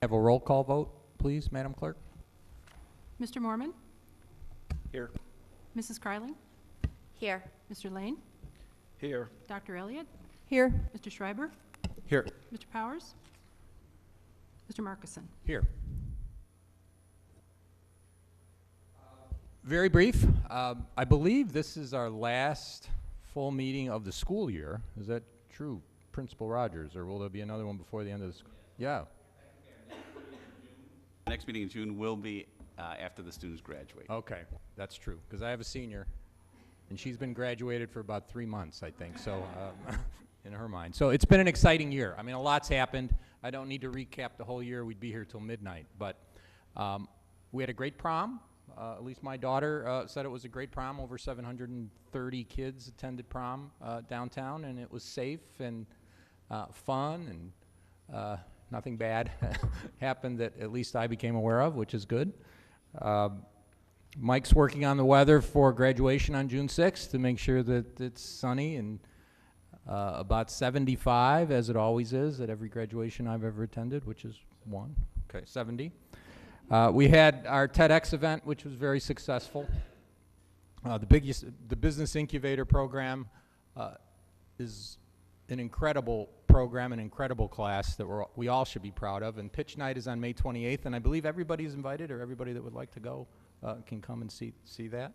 Have a roll call vote, please, Madam Clerk? Mr. Mormon? Here. Mrs. Kryling? Here. Mr. Lane? Here. Dr. Elliott? Here. Mr. Schreiber? Here. Mr. Powers? Mr. Markison? Here. Very brief. I believe this is our last full meeting of the school year. Is that true, Principal Rogers, or will there be another one before the end of the school? Yeah. Next meeting in June will be after the students graduate. Okay, that's true, because I have a senior, and she's been graduated for about 3 months, I think, so in her mind. So it's been an exciting year. I mean, a lot's happened. I don't need to recap the whole year. We'd be here till midnight. But we had a great prom. At least my daughter said it was a great prom. Over 730 kids attended prom downtown, and it was safe and fun, and nothing bad happened that at least I became aware of, which is good. Mike's working on the weather for graduation on June 6th to make sure that it's sunny and about 75, as it always is at every graduation I've ever attended, which is one. Okay, 70. We had our TEDx event, which was very successful. The Business Incubator program is an incredible program, an incredible class that we all should be proud of. And Pitch Night is on May 28th, and I believe everybody's invited, or everybody that would like to go can come and see that.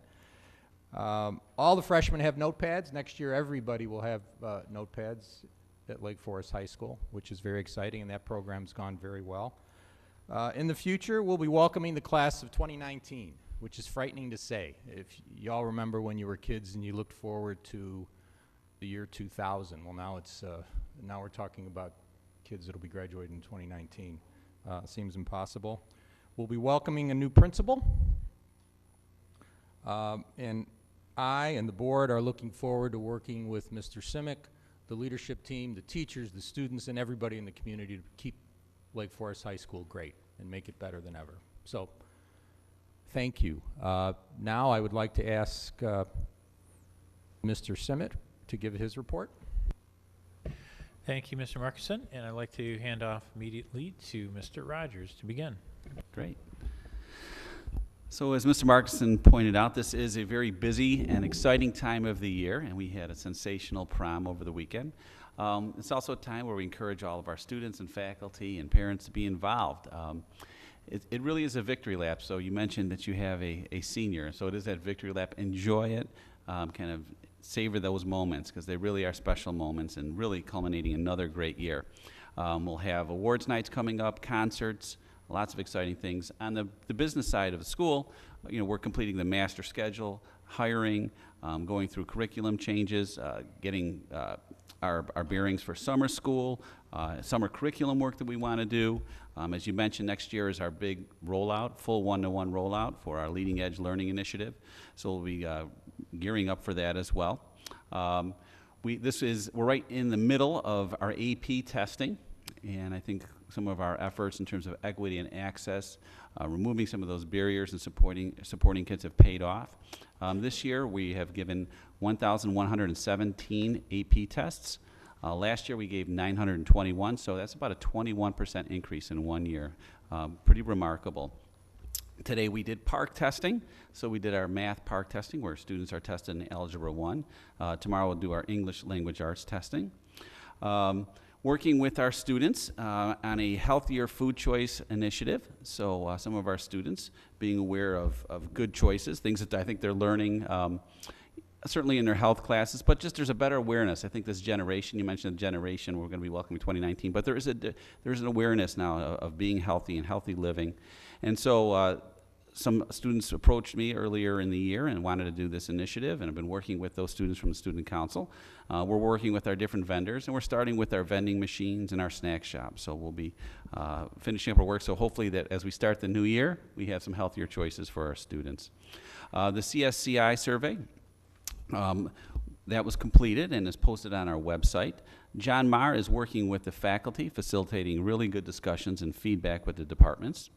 All the freshmen have notepads. Next year, everybody will have notepads at Lake Forest High School, which is very exciting, and that program's gone very well. In the future, we'll be welcoming the class of 2019, which is frightening to say. If y'all remember when you were kids and you looked forward to the year 2000, well, now we're talking about kids that'll be graduating in 2019. Seems impossible. We'll be welcoming a new principal, and I and the board are looking forward to working with Mr. Simic, the leadership team, the teachers, the students, and everybody in the community to keep Lake Forest High School great and make it better than ever. So, thank you. Now I would like to ask Mr. Simic to give his report. Thank you, Mr. Markison, and I'd like to hand off immediately to Mr. Rogers to begin. Great. So as Mr. Markison pointed out, this is a very busy and exciting time of the year, and we had a sensational prom over the weekend. It's also a time where we encourage all of our students and faculty and parents to be involved. It really is a victory lap. So you mentioned that you have a senior, so it is that victory lap. Enjoy it, kind of savor those moments, because they really are special moments and really culminating another great year. We'll have awards nights coming up, concerts, lots of exciting things. On the business side of the school, we're completing the master schedule, hiring, going through curriculum changes, getting our bearings for summer school, summer curriculum work that we want to do. As you mentioned, next year is our big rollout, full one-to-one rollout for our Leading Edge Learning Initiative. So we'll be gearing up for that as well. We're right in the middle of our AP testing, and I think some of our efforts in terms of equity and access, removing some of those barriers and supporting kids have paid off. This year we have given 1,117 AP tests. Last year we gave 921, so that's about a 21% increase in 1 year. Pretty remarkable. Today we did PARCC testing, so we did our math PARCC testing where students are tested in Algebra 1. Tomorrow we'll do our English Language Arts testing. Working with our students on a healthier food choice initiative. So some of our students being aware of good choices, things that I think they're learning certainly in their health classes, but just there's a better awareness. I think this generation, you mentioned the generation, we're going to be welcoming 2019, but there's an awareness now of being healthy and healthy living. And so some students approached me earlier in the year and wanted to do this initiative, and I've been working with those students from the Student Council. We're working with our different vendors, and we're starting with our vending machines and our snack shop. So we'll be finishing up our work, so hopefully that as we start the new year, we have some healthier choices for our students. The CSCI survey, that was completed and is posted on our website. John Marr is working with the faculty, facilitating really good discussions and feedback with the departments.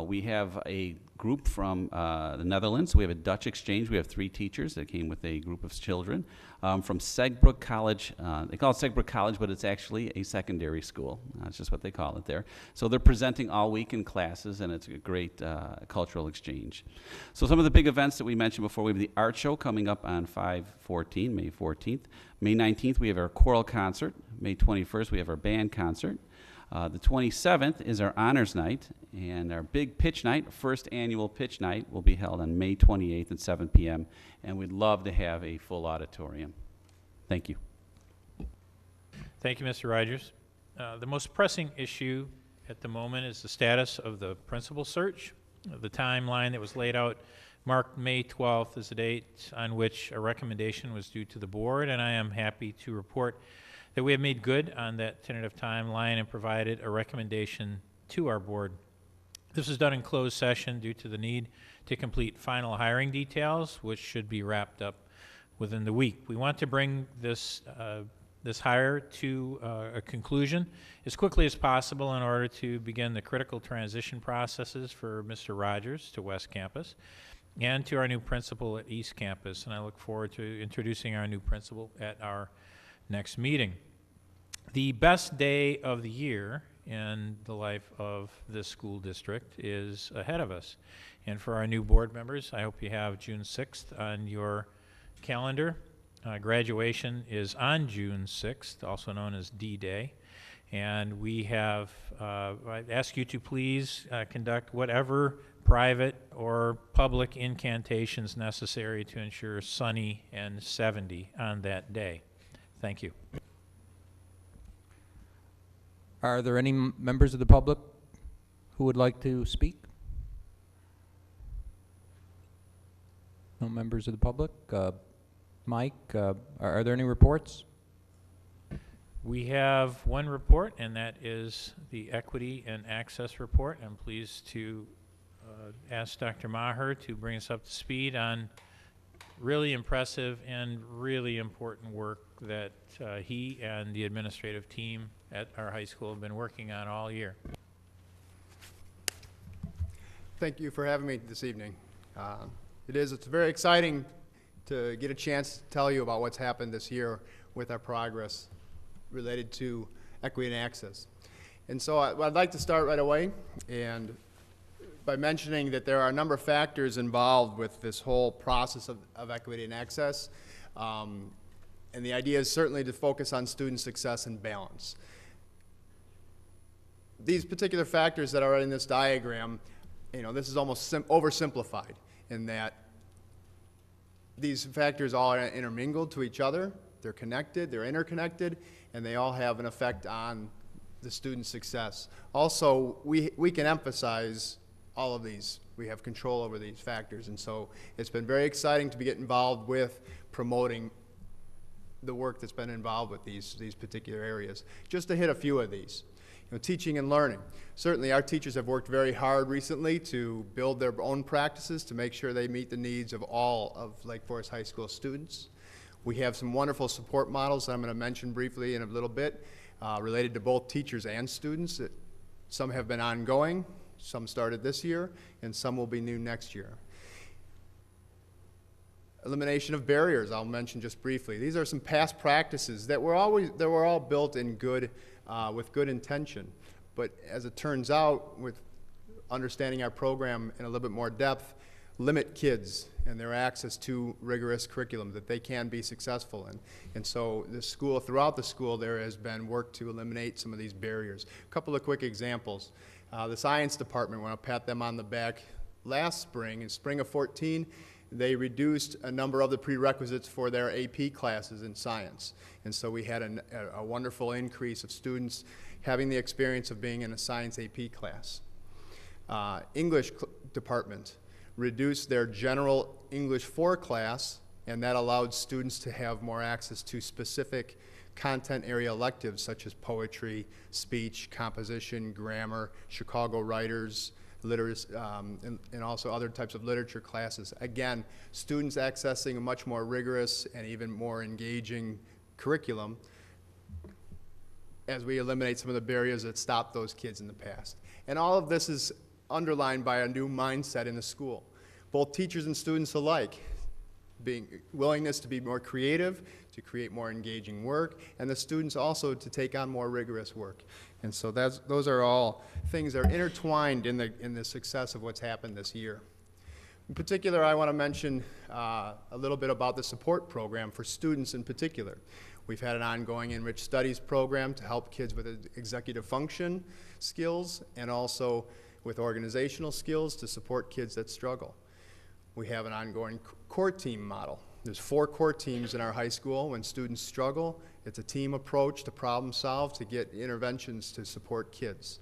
We have a group from the Netherlands. We have a Dutch exchange. We have 3 teachers that came with a group of children. from Segbrook College. They call it Segbrook College, but it's actually a secondary school. That's just what they call it there. So they're presenting all week in classes, and it's a great cultural exchange. So some of the big events that we mentioned before, we have the art show coming up on 5/14, May 14th. May 19th, we have our choral concert. May 21st, we have our band concert. The 27th is our honors night, and our big pitch night, first annual pitch night, will be held on May 28th at 7 p.m., and we'd love to have a full auditorium. Thank you. Thank you, Mr. Rogers. The most pressing issue at the moment is the status of the principal search. The timeline that was laid out marked May 12th as the date on which a recommendation was due to the board, and I am happy to report that we have made good on that tentative timeline and provided a recommendation to our board. This was done in closed session due to the need to complete final hiring details, which should be wrapped up within the week. We want to bring this hire to a conclusion as quickly as possible in order to begin the critical transition processes for Mr. Rogers to West Campus and to our new principal at East Campus. And I look forward to introducing our new principal at our next meeting. The best day of the year in the life of this school district is ahead of us. And for our new board members, I hope you have June 6th on your calendar. Graduation is on June 6th, also known as D-Day. And we have, I ask you to please conduct whatever private or public incantations necessary to ensure sunny and 70 on that day. Thank you. Are there any members of the public who would like to speak? No members of the public? Mike, are there any reports? We have one report, and that is the Equity and Access Report. I'm pleased to ask Dr. Maher to bring us up to speed on really impressive and really important work that he and the administrative team at our high school have been working on all year. Thank you for having me this evening. It's very exciting to get a chance to tell you about what's happened this year with our progress related to equity and access. And so I'd like to start right away and by mentioning that there are a number of factors involved with this whole process of equity and access. And the idea is certainly to focus on student success and balance. These particular factors that are in this diagram, this is almost oversimplified in that these factors all are intermingled to each other. They're connected, they're interconnected, and they all have an effect on the student's success. Also, we can emphasize all of these. We have control over these factors, and so it's been very exciting to get involved with promoting the work that's been involved with these particular areas. Just to hit a few of these. Teaching and learning. Certainly our teachers have worked very hard recently to build their own practices to make sure they meet the needs of all of Lake Forest High School students. We have some wonderful support models that I'm going to mention briefly in a little bit related to both teachers and students. Some have been ongoing, some started this year, and some will be new next year. Elimination of barriers, I'll mention just briefly. These are some past practices that were all built in with good intention. But as it turns out, with understanding our program in a little bit more depth, limit kids and their access to rigorous curriculum that they can be successful in. And so throughout the school, there has been work to eliminate some of these barriers. A couple of quick examples. The science department, when I pat them on the back last spring, in spring of 14, they reduced a number of the prerequisites for their AP classes in science. And so we had a wonderful increase of students having the experience of being in a science AP class. English department reduced their general English 4 class, and that allowed students to have more access to specific content area electives such as poetry, speech, composition, grammar, Chicago writers, literacy, and also other types of literature classes. Again, students accessing a much more rigorous and even more engaging curriculum as we eliminate some of the barriers that stopped those kids in the past. And all of this is underlined by a new mindset in the school. Both teachers and students alike, willingness to be more creative, to create more engaging work, and the students also to take on more rigorous work. And so those are all things that are intertwined in the success of what's happened this year. In particular, I want to mention a little bit about the support program for students in particular. We've had an ongoing Enriched Studies program to help kids with executive function skills and also with organizational skills to support kids that struggle. We have an ongoing core team model. There's 4 core teams in our high school. When students struggle, it's a team approach to problem solve to get interventions to support kids.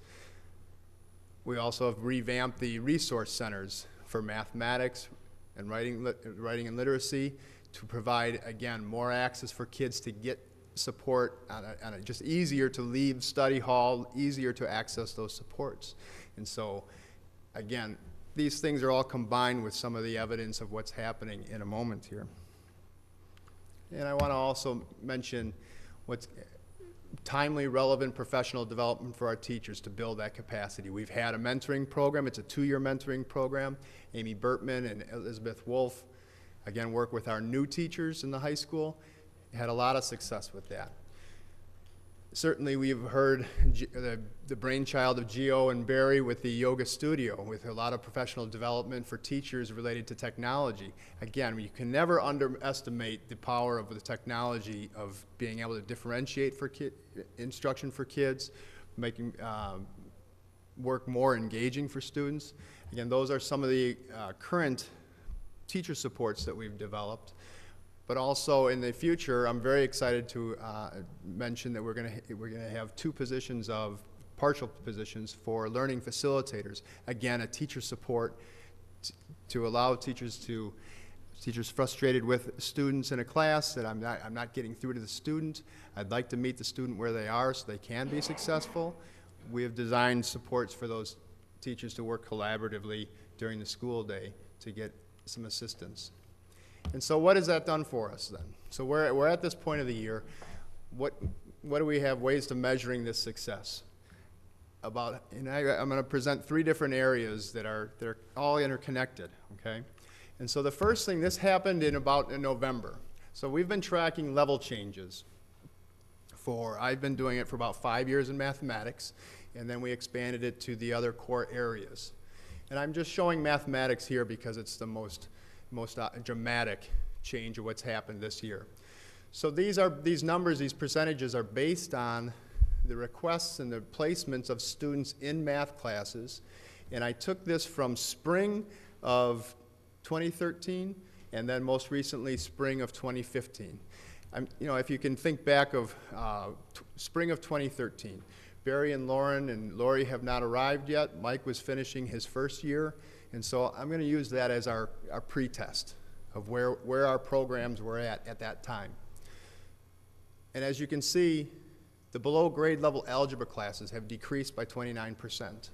We also have revamped the resource centers for mathematics and writing and literacy to provide, again, more access for kids to get support, just easier to leave study hall, easier to access those supports. And so, again, these things are all combined with some of the evidence of what's happening in a moment here. And I want to also mention what's timely, relevant professional development for our teachers to build that capacity. We've had a mentoring program. It's a 2-year mentoring program. Amy Bertman and Elizabeth Wolf, again, work with our new teachers in the high school. Had a lot of success with that. Certainly, we've heard the brainchild of Gio and Barry with the yoga studio, with a lot of professional development for teachers related to technology. Again, you can never underestimate the power of the technology of being able to differentiate for instruction for kids, making work more engaging for students. Again, those are some of the current teacher supports that we've developed. But also in the future, I'm very excited to mention that we're going to have 2 positions of partial positions for learning facilitators. Again, a teacher support to allow teachers frustrated with students in a class that I'm not getting through to the student. I'd like to meet the student where they are so they can be successful. We have designed supports for those teachers to work collaboratively during the school day to get some assistance. And so what has that done for us then? So we're at this point of the year. What do we have ways to measuring this success? I'm going to present 3 different areas that are all interconnected, okay? And so the first thing, this happened in November. So we've been tracking level changes I've been doing it for about 5 years in mathematics, and then we expanded it to the other core areas. And I'm just showing mathematics here because it's the most dramatic change of what's happened this year. So these numbers, these percentages are based on the requests and the placements of students in math classes. And I took this from spring of 2013 and then most recently spring of 2015. If you can think back of spring of 2013, Barry and Lauren and Lori have not arrived yet. Mike was finishing his first year. And so I'm going to use that as our pretest of where our programs were at that time. And as you can see, the below grade level algebra classes have decreased by 29%.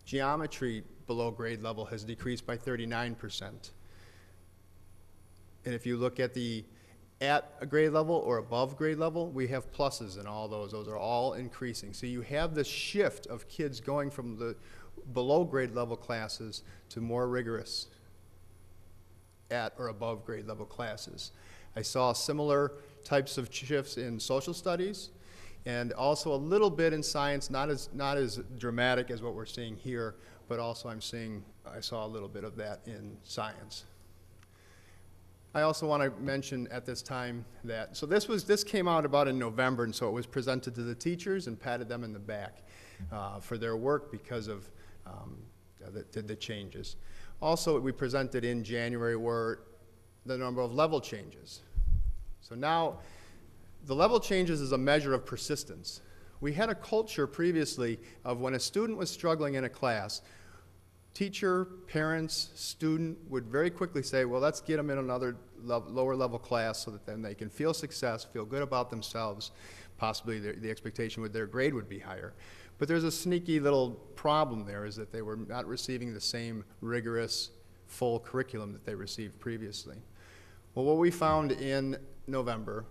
Geometry below grade level has decreased by 39%. And if you look at a grade level or above grade level, we have pluses in all those. Those are all increasing. So you have this shift of kids going from the below grade level classes to more rigorous at or above grade level classes. I saw similar types of shifts in social studies and also a little bit in science, not as dramatic as what we're seeing here, but also I saw a little bit of that in science. I also want to mention at this time that, so this came out about in November, and so it was presented to the teachers and patted them in the back for their work because of the changes. Also, we presented in January were the number of level changes. So now, the level changes is a measure of persistence. We had a culture previously of when a student was struggling in a class, teacher, parents, student would very quickly say, well, let's get them in another lower level class so that then they can feel success, feel good about themselves. Possibly the expectation with their grade would be higher. But there's a sneaky little problem there, is that they were not receiving the same rigorous, full curriculum that they received previously. Well, what we found in November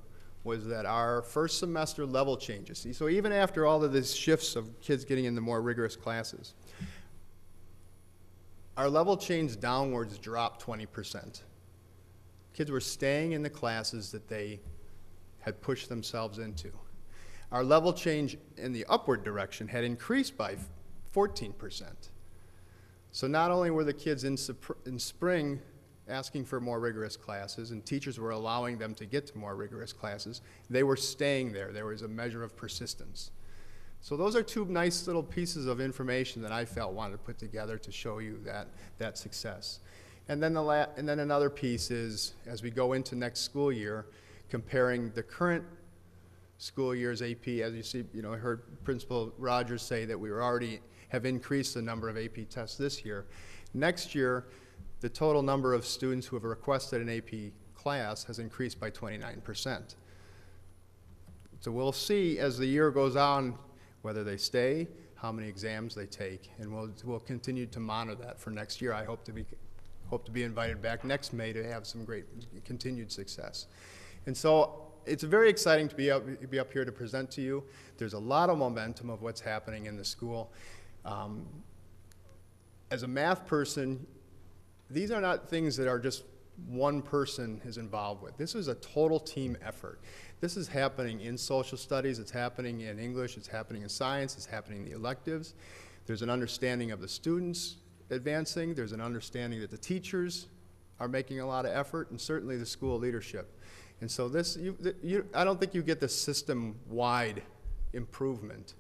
was that our first semester level changes, so even after all of these shifts of kids getting into more rigorous classes, our level change downwards dropped 20%. Kids were staying in the classes that they had pushed themselves into. Our level change in the upward direction had increased by 14%. So not only were the kids in spring asking for more rigorous classes, and teachers were allowing them to get to more rigorous classes, they were staying there. There was a measure of persistence. So those are two nice little pieces of information that I felt wanted to put together to show you that success. And then, another piece is, as we go into next school year, comparing the current school year's AP, as you see, I heard Principal Rogers say that we already have increased the number of AP tests this year. Next year, the total number of students who have requested an AP class has increased by 29%. So we'll see as the year goes on whether they stay, how many exams they take, and we'll continue to monitor that for next year. I hope to be invited back next May to have some great continued success. And so it's very exciting to be up here to present to you. There's a lot of momentum of what's happening in the school. As a math person, these are not things that are just one person is involved with. This is a total team effort. This is happening in social studies, it's happening in English, it's happening in science, it's happening in the electives. There's an understanding of the students advancing, there's an understanding that the teachers are making a lot of effort, and certainly the school leadership. And so this, I don't think you get the system-wide improvement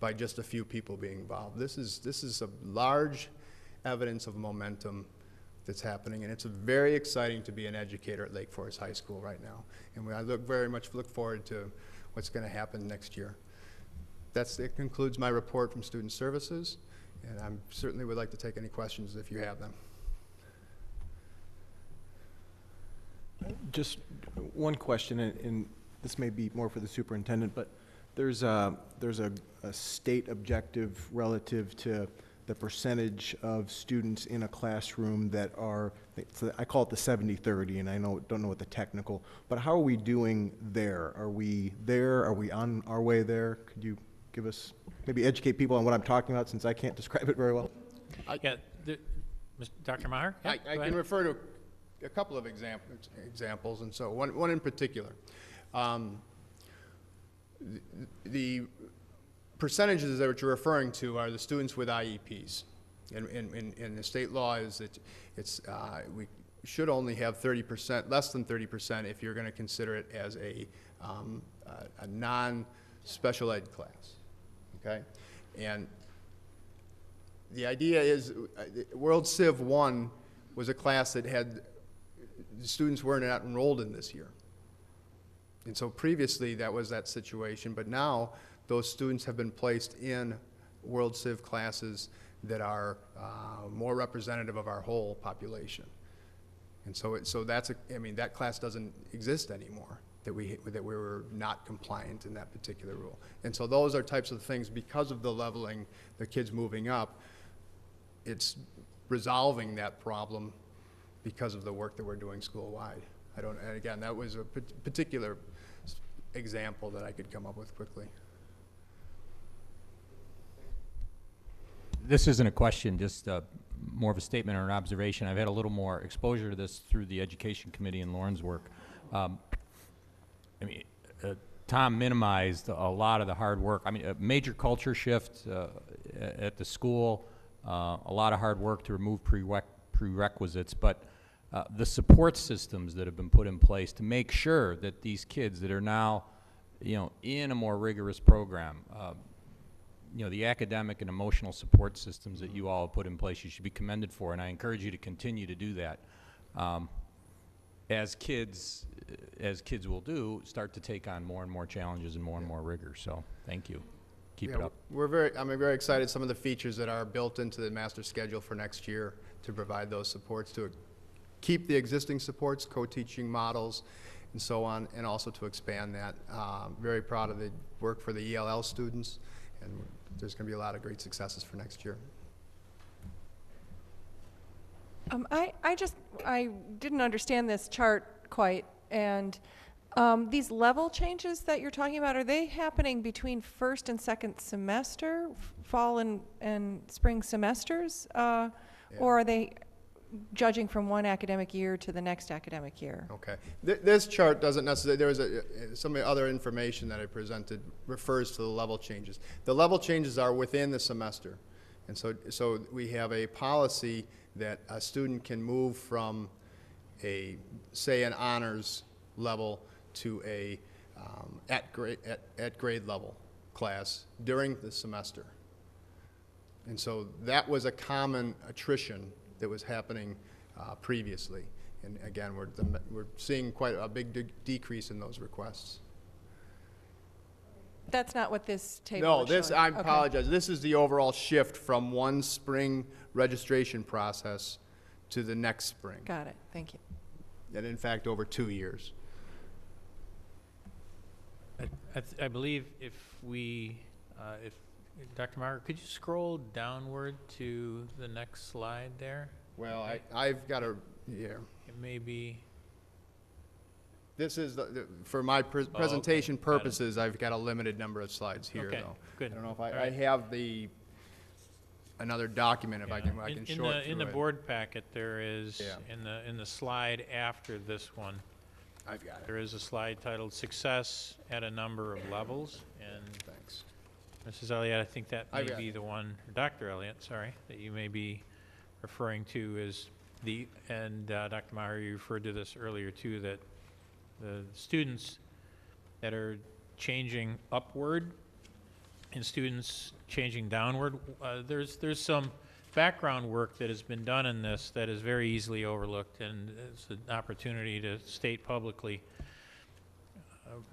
by just a few people being involved. This is a large evidence of momentum that's happening, and it's very exciting to be an educator at Lake Forest High School right now. And I very much look forward to what's going to happen next year. It concludes my report from Student Services, and I certainly would like to take any questions if you have them. Just one question, and this may be more for the superintendent, but there's a state objective relative to the percentage of students in a classroom that are, I call it the 70-30, and I don't know what the technical, but how are we doing there? Are we there? Are we on our way there? Could you give us, maybe educate people on what I'm talking about, since I can't describe it very well? Yeah, Dr. Maher? Yeah, I go can ahead. refer to a couple of examples, and so one in particular. The percentages that you're referring to are the students with IEPs. And the state law is that we should only have 30%, less than 30% if you're going to consider it as a non-special ed class, okay? And the idea is World Civ 1 was a class that had students weren't enrolled in this year. And so previously that was that situation, but now those students have been placed in World Civ classes that are more representative of our whole population. And so that's that class doesn't exist anymore, that we were not compliant in that particular rule. And so those are types of things, because of the leveling, the kids moving up, it's resolving that problem because of the work that we're doing school-wide. And again, that was a particular example that I could come up with quickly. This isn't a question, just more of a statement or an observation. I've had a little more exposure to this through the Education Committee and Lauren's work. Tom minimized a lot of the hard work. A major culture shift at the school, a lot of hard work to remove prerequisites, but the support systems that have been put in place to make sure that these kids that are now, in a more rigorous program, the academic and emotional support systems that you all have put in place, you should be commended for, and I encourage you to continue to do that. As kids will do, start to take on more and more challenges and more rigor. So thank you. Keep it up. I'm very excited. Some of the features that are built into the master schedule for next year to provide those supports, to keep the existing supports, co-teaching models, and so on, and also to expand that. Very proud of the work for the ELL students, and there's going to be a lot of great successes for next year. I didn't understand this chart quite, and these level changes that you're talking about, are they happening between first and second semester, fall and spring semesters, or are they judging from one academic year to the next academic year. Okay. This chart doesn't necessarily, there was some other information that I presented refers to the level changes. The level changes are within the semester. And so we have a policy that a student can move from say an honors level to a at grade level class during the semester. And so that was a common attrition that was happening previously. And again, we're seeing quite a big decrease in those requests. That's not what this table No, is showing. I Okay. apologize. This is the overall shift from one spring registration process to the next spring. Got it, thank you. And in fact, over 2 years. I believe if Dr. Margaret, could you scroll downward to the next slide there? Well, I've got a, yeah. It may be, This is, for my presentation Got it. purposes, I've got a limited number of slides here, Okay, though. good. I don't know if All I right. have another document, if I can in short the, in the through it. board packet, there is, Yeah. in the slide after this one, I've got it. there is a slide titled Success at a Number of Levels. And Thanks. Mrs. Elliott, I think that may I've got be it. the one, or Dr. Elliott, sorry, that you may be referring to as and Dr. Meyer, you referred to this earlier too, that the students that are changing upward and students changing downward, there's some background work that has been done in this that is very easily overlooked, and it's an opportunity to state publicly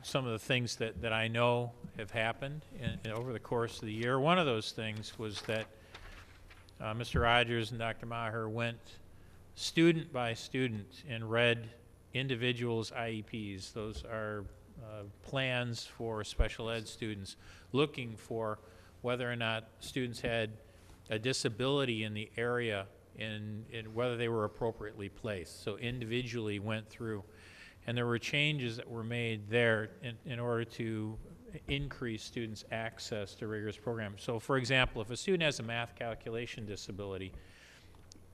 some of the things that I know have happened over the course of the year. One of those things was that Mr. Rogers and Dr. Maher went student by student and read individuals' IEPs. Those are plans for special ed students, looking for whether or not students had a disability in the area and whether they were appropriately placed. So individually went through. And there were changes that were made there in order to increase students' access to rigorous programs. So for example, if a student has a math calculation disability,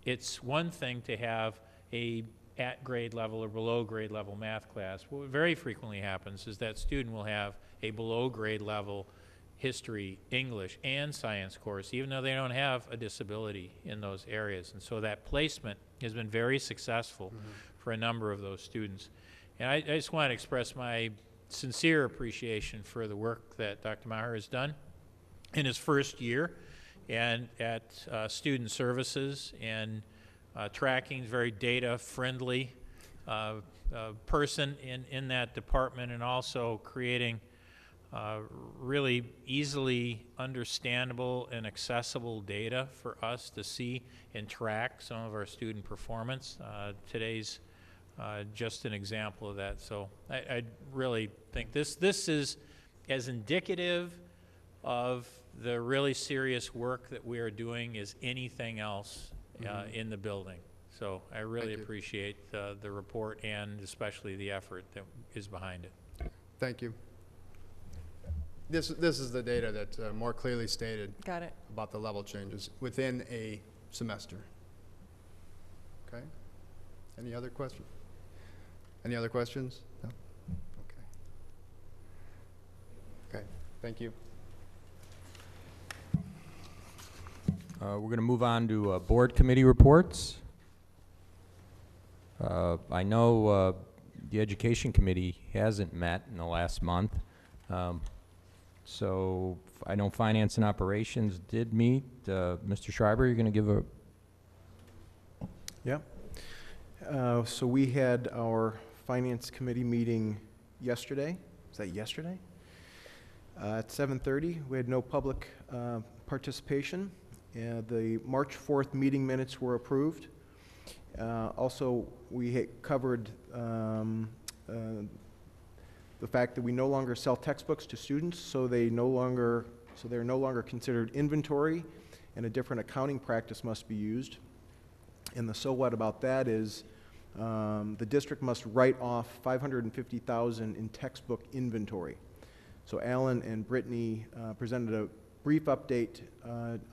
it's one thing to have a at grade level or below grade level math class. What very frequently happens is that student will have a below grade level history, English, and science course, even though they don't have a disability in those areas. And so that placement has been very successful for a number of those students. And I just want to express my sincere appreciation for the work that Dr. Maher has done in his first year and at student services and tracking, very data-friendly person in that department, and also creating really easily understandable and accessible data for us to see and track some of our student performance. Today's just an example of that. So I really think this is as indicative of the really serious work that we are doing as anything else in the building. So I really Thank you. appreciate the report and especially the effort that is behind it. Thank you. This is the data that more clearly stated Got it. about the level changes within a semester. Okay? Any other questions? Any other questions? No? Okay. Okay, thank you. We're going to move on to board committee reports. I know the Education Committee hasn't met in the last month. So I know Finance and Operations did meet. Mr. Schreiber, you're going to give a... Yeah. So we had our Finance Committee meeting yesterday. Is that yesterday? At 7:30. We had no public participation. The March 4th meeting minutes were approved. Also, we covered the fact that we no longer sell textbooks to students, so they're no longer considered inventory, and a different accounting practice must be used. And the so what about that is the district must write off $550,000 in textbook inventory. So Alan and Brittany presented brief update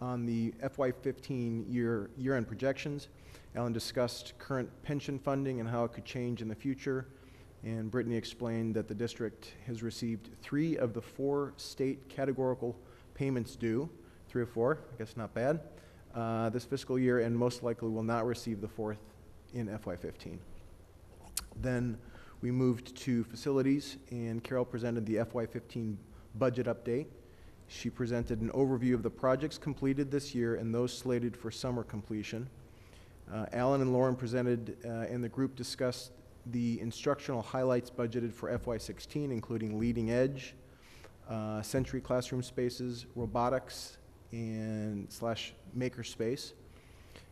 on the FY15 year-end projections. Alan discussed current pension funding and how it could change in the future. And Brittany explained that the district has received 3 of the 4 state categorical payments due, 3 of 4, I guess not bad, this fiscal year, and most likely will not receive the 4th in FY15. Then we moved to facilities, and Carol presented the FY15 budget update. She presented an overview of the projects completed this year and those slated for summer completion. Alan and Lauren presented, and the group discussed the instructional highlights budgeted for FY16, including leading edge, Century classroom spaces, robotics, and / makerspace,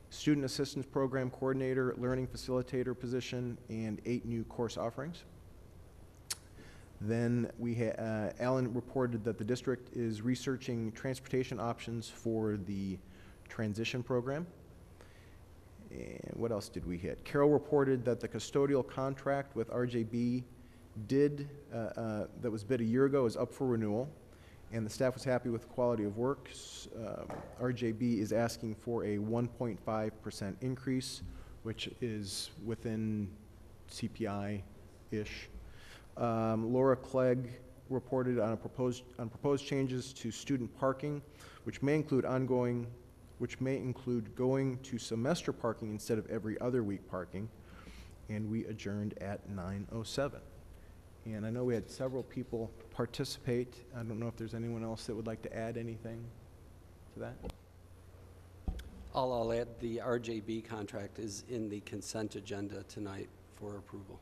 student assistance program coordinator, learning facilitator position, and 8 new course offerings. Then Alan reported that the district is researching transportation options for the transition program. And what else did we hit? Carol reported that the custodial contract with RJB that was bid a year ago is up for renewal, and the staff was happy with the quality of work. RJB is asking for a 1.5% increase, which is within CPI-ish. Laura Clegg reported on proposed changes to student parking, which may include going to semester parking instead of every other week parking, and we adjourned at 9:07. And I know we had several people participate. I don't know if there's anyone else that would like to add anything to that. I'll add, the RJB contract is in the consent agenda tonight for approval.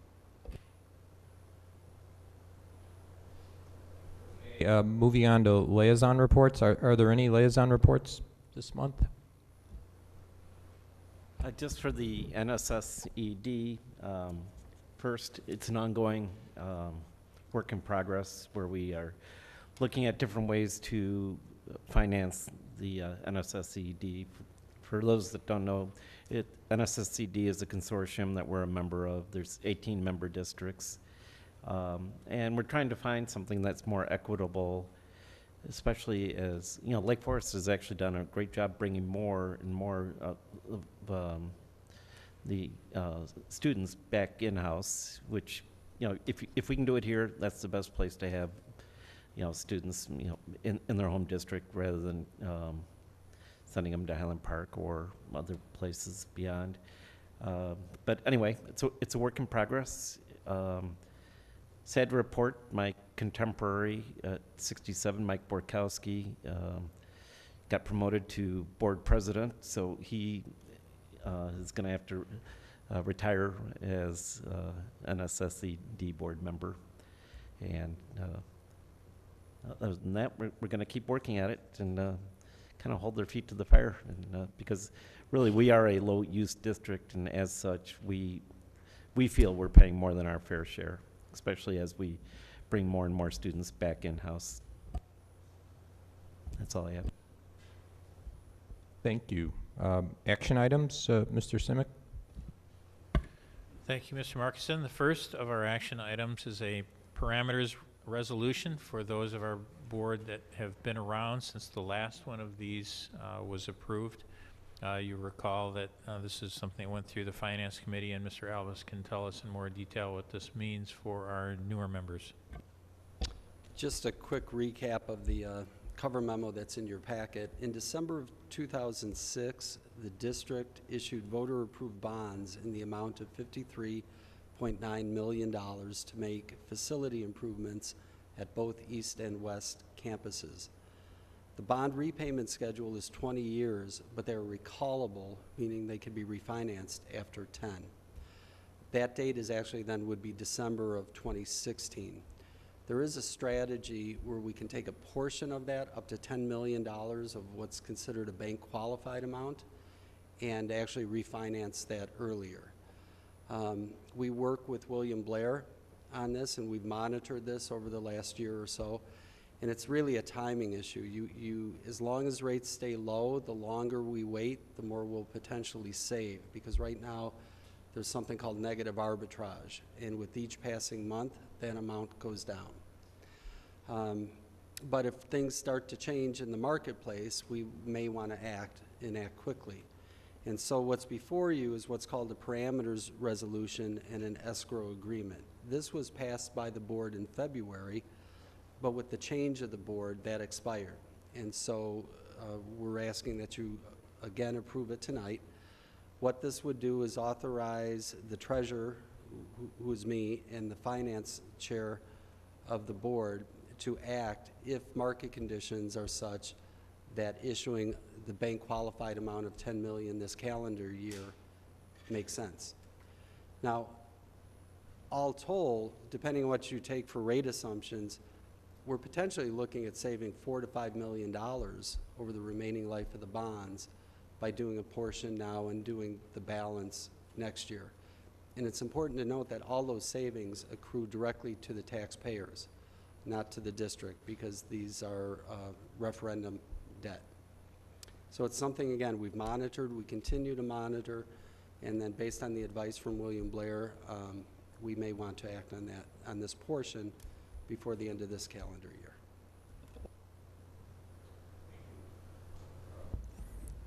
Moving on to liaison reports. Are there any liaison reports this month? Just for the NSSED, first, it's an ongoing work in progress where we are looking at different ways to finance the NSSED. For those that don't know, NSSED is a consortium that we're a member of. There's 18 member districts. And we're trying to find something that's more equitable, especially as, Lake Forest has actually done a great job bringing more and more of the students back in-house, which, if we can do it here, that's the best place to have, students, in their home district rather than sending them to Highland Park or other places beyond. But anyway, it's a work in progress. Sad to report, my contemporary at 67, Mike Borkowski, got promoted to board president, so he is going to have to retire as an SSED board member. And other than that, we're going to keep working at it and kind of hold their feet to the fire, and because really we are a low-use district, and as such, we feel we're paying more than our fair share, especially as we bring more and more students back in-house. That's all I have. Thank you. Action items, Mr. Simic? Thank you, Mr. Markison. The first of our action items is a parameters resolution for those of our board that have been around since the last one of these was approved. You recall that this is something that went through the Finance Committee, and Mr. Alvis can tell us in more detail what this means for our newer members. Just a quick recap of the cover memo that's in your packet. In December of 2006, the district issued voter-approved bonds in the amount of $53.9 million to make facility improvements at both East and West campuses. The bond repayment schedule is 20 years, but they're recallable, meaning they can be refinanced after 10. That date is actually then would be December of 2016. There is a strategy where we can take a portion of that, up to $10 million of what's considered a bank qualified amount, and actually refinance that earlier. We work with William Blair on this, and we've monitored this over the last year or so. And it's really a timing issue. As long as rates stay low, the longer we wait, the more we'll potentially save. Because right now, there's something called negative arbitrage. And with each passing month, that amount goes down. But if things start to change in the marketplace, we may want to act and act quickly. And so what's before you is what's called a parameters resolution and an escrow agreement. This was passed by the board in February, but with the change of the board, that expired. And so we're asking that you again approve it tonight. What this would do is authorize the treasurer, who is me, and the finance chair of the board to act if market conditions are such that issuing the bank qualified amount of 10 million this calendar year makes sense. Now, all told, depending on what you take for rate assumptions, we're potentially looking at saving $4 to $5 million over the remaining life of the bonds by doing a portion now and doing the balance next year. And it's important to note that all those savings accrue directly to the taxpayers, not to the district, because these are referendum debt. So it's something, again, we've monitored, we continue to monitor, and then based on the advice from William Blair, we may want to act on that, on this portion before the end of this calendar year.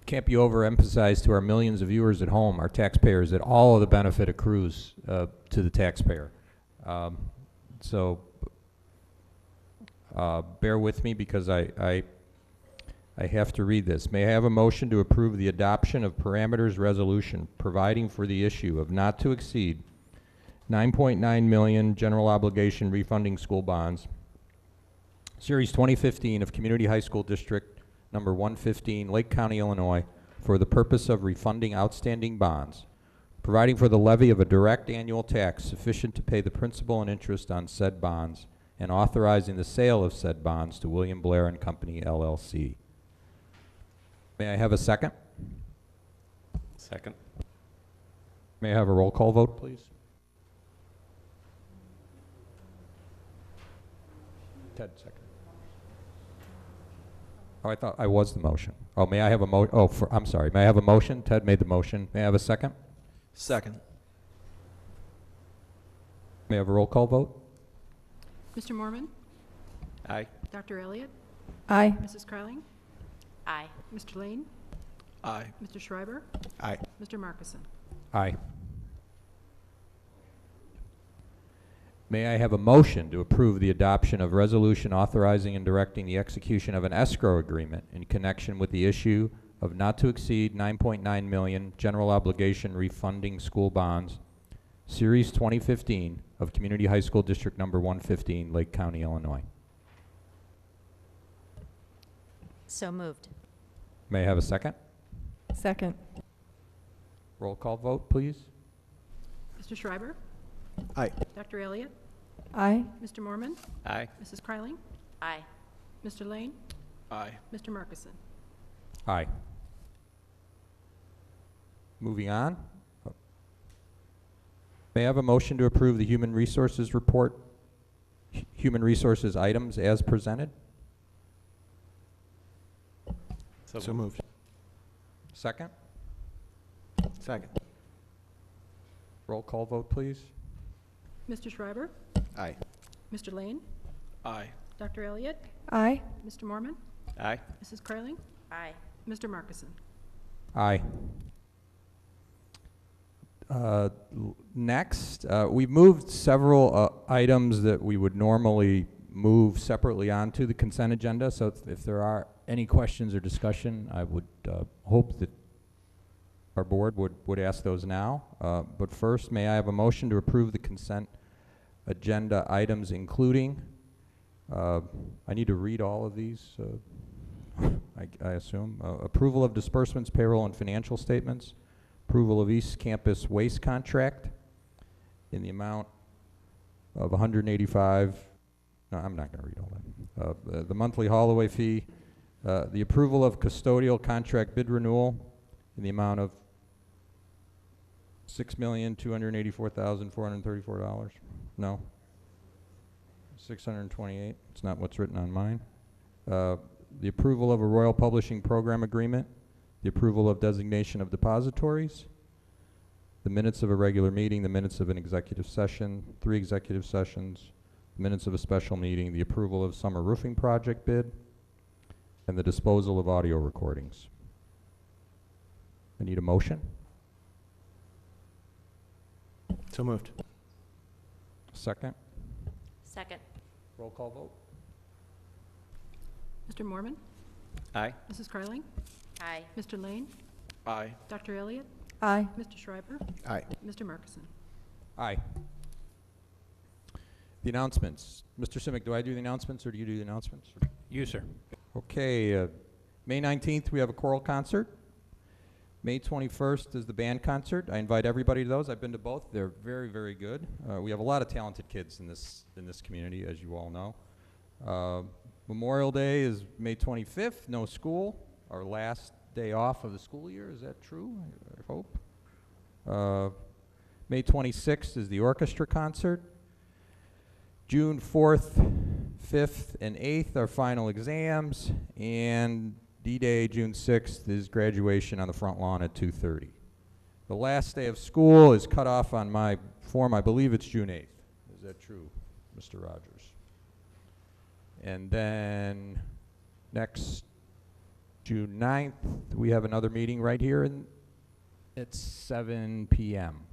Can't be overemphasized to our millions of viewers at home, our taxpayers, that all of the benefit accrues to the taxpayer. So bear with me because I have to read this. May I have a motion to approve the adoption of parameters resolution providing for the issue of not to exceed 9.9 million general obligation refunding school bonds, Series 2015 of Community High School District number 115, Lake County, Illinois, for the purpose of refunding outstanding bonds, providing for the levy of a direct annual tax sufficient to pay the principal and interest on said bonds, and authorizing the sale of said bonds to William Blair and Company, LLC. May I have a second? Second. May I have a roll call vote, please? Ted, second. Oh, I thought I was the motion. Oh, may I have a I'm sorry. May I have a motion? Ted made the motion. May I have a second? Second. May I have a roll call vote? Mr. Mormon? Aye. Dr. Elliott? Aye. Mrs. Carling? Aye. Mr. Lane? Aye. Mr. Schreiber? Aye. Mr. Markison? Aye. May I have a motion to approve the adoption of resolution authorizing and directing the execution of an escrow agreement in connection with the issue of not to exceed 9.9 million general obligation refunding school bonds, Series 2015 of Community High School District number 115, Lake County, Illinois. So moved. May I have a second? Second. Roll call vote, please. Mr. Schreiber? Aye. Dr. Elliott? Aye. Mr. Mormon? Aye. Mrs. Carling? Aye. Mr. Lane? Aye. Mr. Markison? Aye. Moving on. May I have a motion to approve the Human Resources report, Human Resources items as presented? So moved. Second? Second. Roll call vote, please. Mr. Schreiber? Aye. Mr. Lane? Aye. Dr. Elliott? Aye. Mr. Mormon? Aye. Mrs. Carling? Aye. Mr. Markison? Aye. Next, we've moved several items that we would normally move separately onto the consent agenda, so if there are any questions or discussion, I would hope that our board would ask those now. But first, may I have a motion to approve the consent agenda items, including, I need to read all of these, I assume. Approval of disbursements, payroll, and financial statements. Approval of East Campus waste contract in the amount of 185. No, I'm not going to read all that. The monthly haul-away fee. The approval of custodial contract bid renewal in the amount of $6,284,434. No. 628. It's not what's written on mine. The approval of a Royal Publishing Program agreement. The approval of designation of depositories. The minutes of a regular meeting. The minutes of an executive session. 3 executive sessions. minutes of a special meeting, the approval of summer roofing project bid, and the disposal of audio recordings. I need a motion. So moved. Second. Second. Roll call vote. Mr. Mormon? Aye. Mrs. Carling? Aye. Mr. Lane? Aye. Dr. Elliott? Aye. Mr. Schreiber? Aye. Mr. Markison? Aye. The announcements. Mr. Simic, do I do the announcements or do you do the announcements? You, sir. Okay, May 19th, we have a choral concert. May 21st is the band concert. I invite everybody to those. I've been to both. They're very, very good. We have a lot of talented kids in this community, as you all know. Memorial Day is May 25th, no school. Our last day off of the school year. Is that true? I hope. May 26th is the orchestra concert. June 4th, 5th, and 8th are final exams, and D-Day, June 6th, is graduation on the front lawn at 2:30. The last day of school is cut off on my form. I believe it's June 8th. Is that true, Mr. Rogers? And then next June 9th, we have another meeting right here at 7 p.m.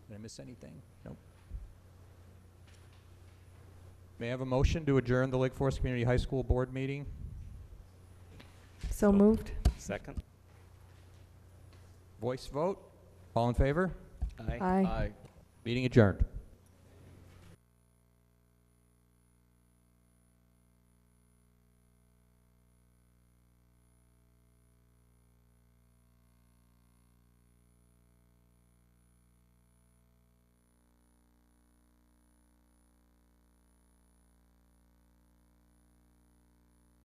Did I miss anything? Nope. May I have a motion to adjourn the Lake Forest Community High School Board meeting? So moved. Second. Voice vote. All in favor? Aye. Aye. Meeting adjourned.